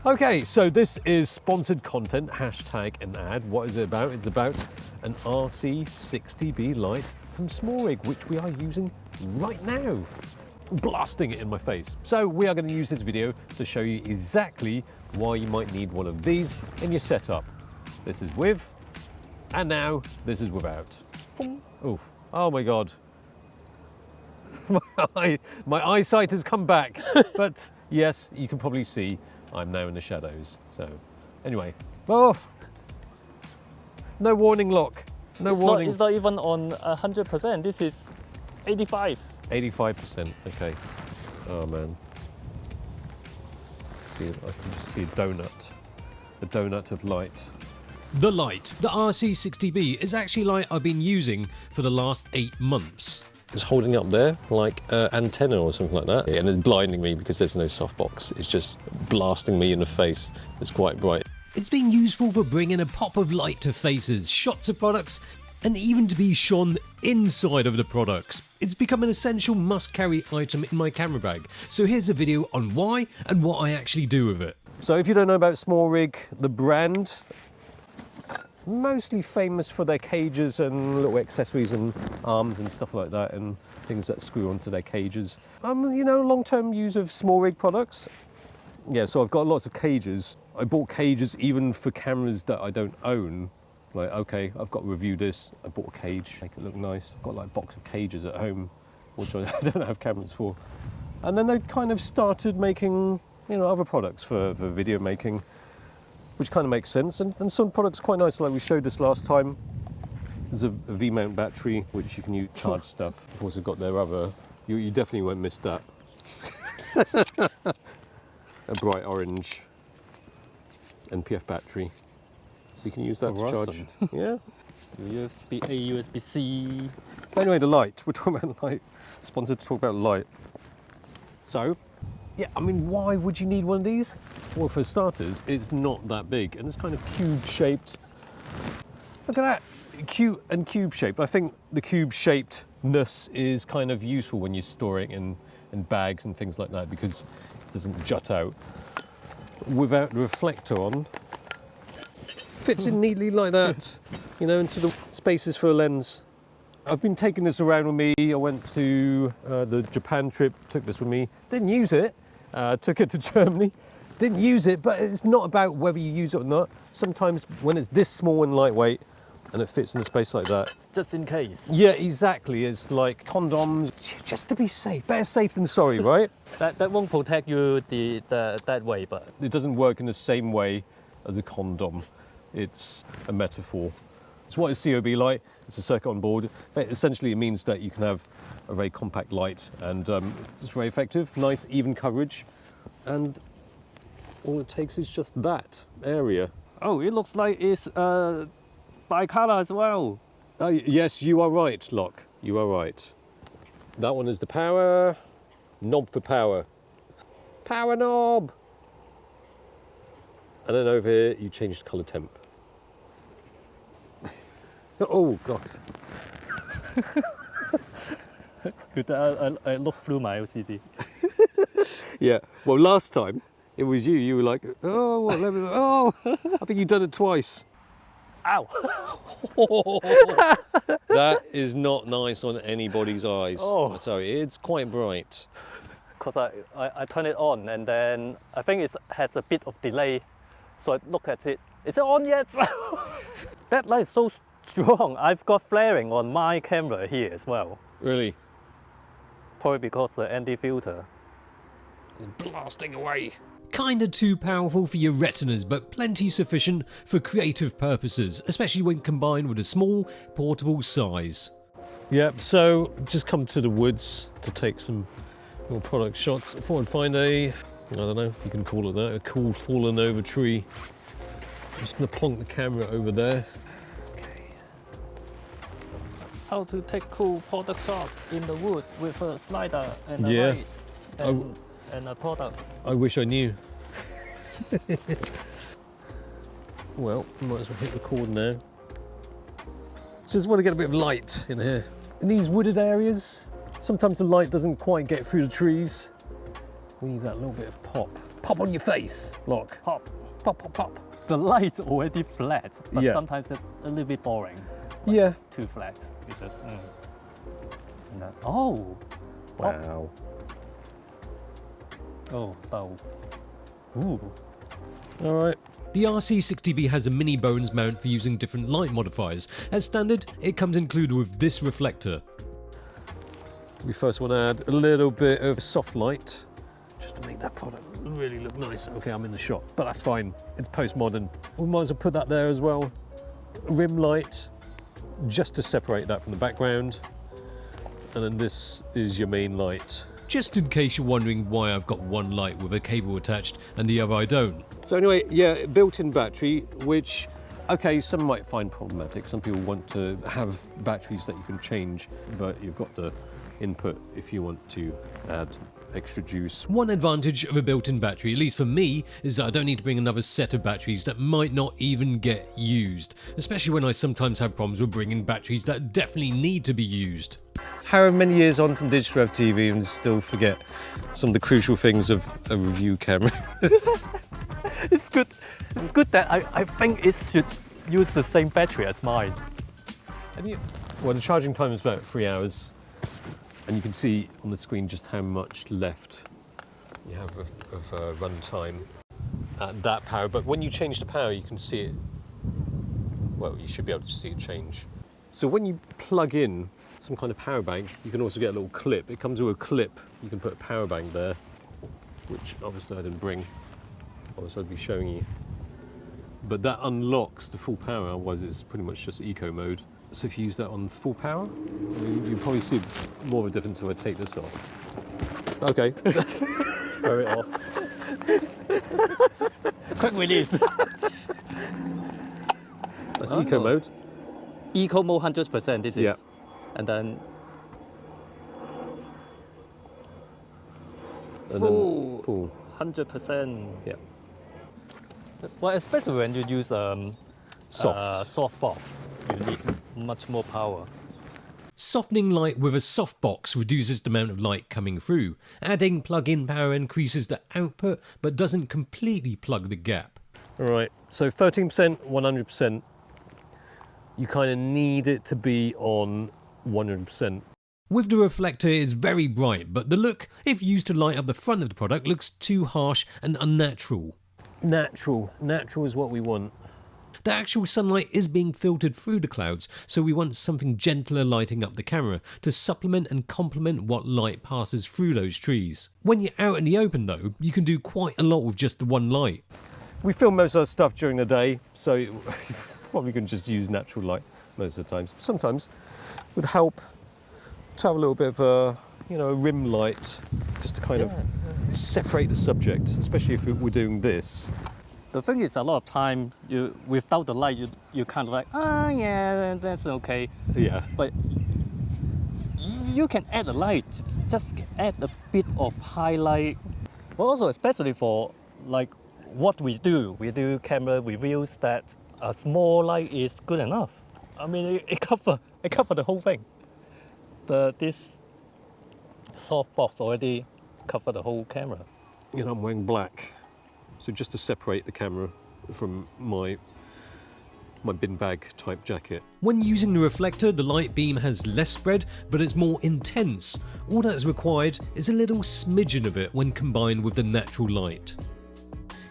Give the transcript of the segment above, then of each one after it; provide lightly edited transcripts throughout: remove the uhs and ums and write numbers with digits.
Okay, so this is sponsored content, hashtag an ad. What is it about? It's about an RC60B light from SmallRig, which we are using right now. Blasting it in my face. So we are going to use this video to show you exactly why you might need one of these in your setup. This is with, and now this is without. Oof. Oh my God. My eyesight has come back, but yes, you can probably see I'm now in the shadows. So anyway, oh, no warning lock, no warning. It's not even on 100%, this is 85. 85%, okay. Oh man. See, I can just see a donut of light. The light, the RC60B, is actually light I've been using for the last 8 months. It's holding up there like an antenna or something like that, and it's blinding me because there's no softbox. It's just blasting me in the face. It's quite bright. It's been useful for bringing a pop of light to faces, shots of products, and even to be shone inside of the products. It's become an essential must-carry item in my camera bag. So here's a video on why and what I actually do with it. So if you don't know about SmallRig, the brand, mostly famous for their cages and little accessories and arms and stuff like that, and things that screw onto their cages. You know, long-term use of SmallRig products. Yeah, so I've got lots of cages. I bought cages even for cameras that I don't own. Like, okay, I've got to review this. I bought a cage, make it look nice. I've got like a box of cages at home, which I don't have cameras for. And then they kind of started making, you know, other products for video making, which kind of makes sense. And some products are quite nice, like we showed this last time. There's a V-mount battery, which you can use to charge stuff. I've also got their other, you definitely won't miss that. A bright orange NPF battery. So you can use that to charge. Yeah. USB-A, USB-C. Anyway, the light. We're talking about light. Sponsored to talk about light. So, yeah, I mean, why would you need one of these? Well, for starters, it's not that big, and it's kind of cube-shaped. Look at that, cute and cube-shaped. I think the cube-shapedness is kind of useful when you're storing in bags and things like that, because it doesn't jut out. Without the reflector on, fits in neatly like that, you know, into the spaces for a lens. I've been taking this around with me. I went to the Japan trip, took this with me. Didn't use it, took it to Germany. Didn't use it, but it's not about whether you use it or not. Sometimes when it's this small and lightweight and it fits in a space like that. Just in case. Yeah, exactly. It's like condoms, just to be safe. Better safe than sorry, right? That won't protect you that way, but it doesn't work in the same way as a condom. It's a metaphor. So what is COB Light? It's a circuit on board. Essentially, it means that you can have a very compact light, and it's very effective, nice even coverage, and all it takes is just that area. oh, it looks like it's bi-color as well. Oh, yes, you are right, Locke. You are right. That one is the power knob for power. Power knob. And then over here, you change the color temp. Oh, God. Good, I look through my LCD. Yeah, well, last time it was you. You were like, oh, what, let me, oh, I think you've done it twice. Ow! That is not nice on anybody's eyes. Oh. I tell you, it's quite bright. Because I turn it on, and then I think it has a bit of delay. So I look at it. Is it on yet? That light is so strong. I've got flaring on my camera here as well. Really? Probably because of the anti-filter. Blasting away. Kinda too powerful for your retinas, but plenty sufficient for creative purposes, especially when combined with a small, portable size. Yep, so just come to the woods to take some more product shots. I thought I'd find a, I don't know if you can call it that, a cool fallen over tree. I'm just gonna plonk the camera over there. Okay. How to take cool product shot in the wood with a slider and a Yeah. light and a product. I wish I knew. Well, I might as well hit record now. Just want to get a bit of light in here. In these wooded areas, sometimes the light doesn't quite get through the trees. We need that little bit of pop. pop on your face. Look. Pop. Pop, pop, pop. The light's already flat, but Yeah. sometimes it's a little bit boring. Yeah. It's too flat. It's just, and then, oh. Pop. Wow. Oh, so. Ooh. All right. The RC60B has a mini bones mount for using different light modifiers. As standard, it comes included with this reflector. We first want to add a little bit of soft light, just to make that product really look nice. Okay, I'm in the shot, but that's fine. It's postmodern. We might as well put that there as well. Rim light, just to separate that from the background. And then this is your main light. Just in case you're wondering why I've got one light with a cable attached and the other I don't. So anyway, yeah, built-in battery, which, okay, some might find problematic. Some people want to have batteries that you can change, but you've got the input if you want to add extra juice. One advantage of a built-in battery, at least for me, is that I don't need to bring another set of batteries that might not even get used, especially when I sometimes have problems with bringing batteries that definitely need to be used. However many years on from Digital Rev TV and still forget some of the crucial things of a review camera. It's good. It's good that I think it should use the same battery as mine. And well, the charging time is about 3 hours. And you can see on the screen just how much left you have of run time at that power. But when you change the power, you can see it, well, you should be able to see it change. So when you plug in some kind of power bank, you can also get a little clip. It comes with a clip. You can put a power bank there, which obviously I didn't bring, otherwise I'd be showing you. But that unlocks the full power, otherwise it's pretty much just eco mode. So if you use that on full power, you'll probably see more of a difference if I take this off. Okay. Throw it off. Quick release. That's eco mode. Eco mode 100%. This is. Yeah. And then. Full. 100%. Yeah. Well, especially when you use soft box, you need much more power. Softening light with a softbox reduces the amount of light coming through. Adding plug-in power increases the output, but doesn't completely plug the gap. All right, so 13%, 100%. You kind of need it to be on 100%. With the reflector, it's very bright, but the look, if used to light up the front of the product, looks too harsh and unnatural. Natural is what we want. The actual sunlight is being filtered through the clouds, so we want something gentler lighting up the camera to supplement and complement what light passes through those trees. When you're out in the open though, you can do quite a lot with just the one light. We film most of our stuff during the day, so you probably can just use natural light most of the time. Sometimes it would help to have a little bit of a rim light, just to kind of separate the subject, especially if we're doing this. The thing is, a lot of time, without the light, you kind of like, yeah, that's okay. Yeah. But you can add a light, just add a bit of highlight. But also, especially for like what we do camera reviews, that a small light is good enough. I mean, it cover the whole thing. This soft box already cover the whole camera. I'm wearing black. So just to separate the camera from my bin bag type jacket. When using the reflector, the light beam has less spread, but it's more intense. All that's required is a little smidgen of it when combined with the natural light.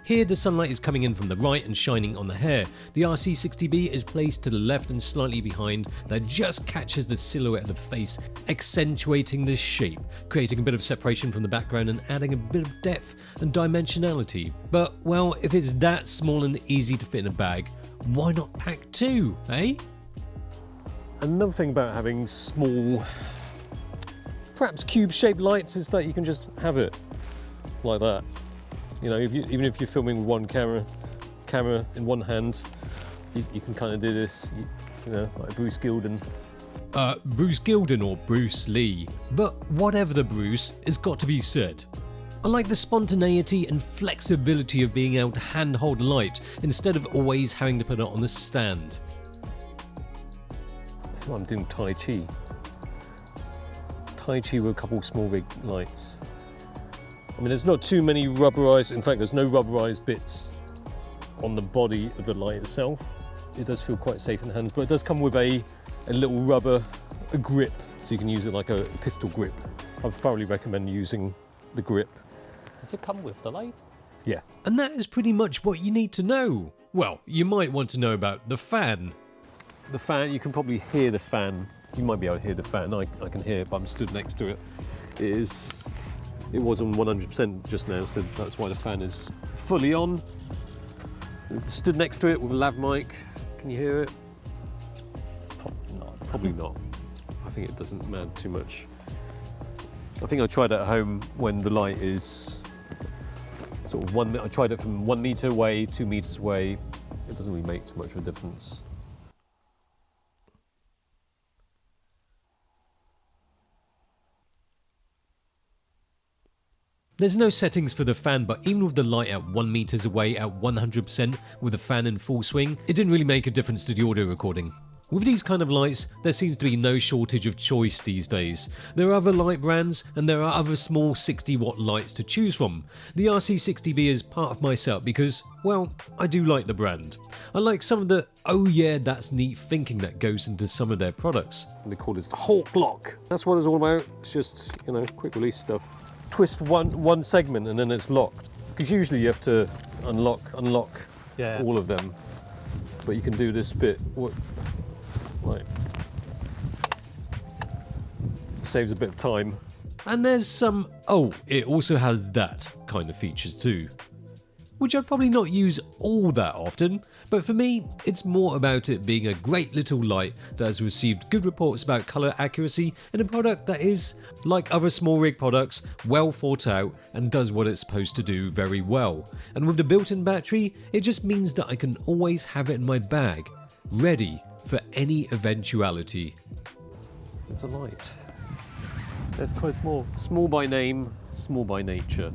Here the sunlight is coming in from the right and shining on the hair. The RC60B is placed to the left and slightly behind, that just catches the silhouette of the face, accentuating the shape, creating a bit of separation from the background and adding a bit of depth and dimensionality. But, well, if it's that small and easy to fit in a bag, why not pack two, eh? Another thing about having small, perhaps cube-shaped lights is that you can just have it like that. Even if you're filming with one camera in one hand, you can kind of do this, like Bruce Gilden. Bruce Gilden or Bruce Lee. But whatever the Bruce, it's got to be said. I like the spontaneity and flexibility of being able to hand-hold light instead of always having to put it on the stand. I feel like I'm doing Tai Chi. Tai Chi with a couple SmallRig lights. I mean, there's not too many rubberized, in fact, there's no rubberized bits on the body of the light itself. It does feel quite safe in the hands, but it does come with a little rubber grip, so you can use it like a pistol grip. I thoroughly recommend using the grip. Does it come with the light? Yeah. And that is pretty much what you need to know. Well, you might want to know about the fan. The fan, you can probably hear the fan. You might be able to hear the fan. I can hear it, but I'm stood next to it. It was on 100% just now, so that's why the fan is fully on. Stood next to it with a lav mic. Can you hear it? Probably not. Probably not. I think it doesn't matter too much. I think I tried it at home when the light is sort of I tried it from 1 meter away, 2 meters away. It doesn't really make too much of a difference. There's no settings for the fan, but even with the light at 1 meters away at 100% with the fan in full swing, it didn't really make a difference to the audio recording. With these kind of lights, there seems to be no shortage of choice these days. There are other light brands, and there are other small 60-watt lights to choose from. The RC60B is part of my setup because, well, I do like the brand. I like some of the, oh yeah, that's neat thinking that goes into some of their products. And they call this the Hawk Lock. That's what it's all about. It's just, you know, quick release stuff. Twist one segment and then it's locked. Because usually you have to unlock all of them. But you can do this bit. Right. Saves a bit of time. And there's some, oh, it also has that kind of features too. Which I'd probably not use all that often, but for me, it's more about it being a great little light that has received good reports about colour accuracy and a product that is, like other SmallRig products, well thought out and does what it's supposed to do very well. And with the built-in battery, it just means that I can always have it in my bag, ready for any eventuality. It's a light. That's quite small. Small by name, small by nature.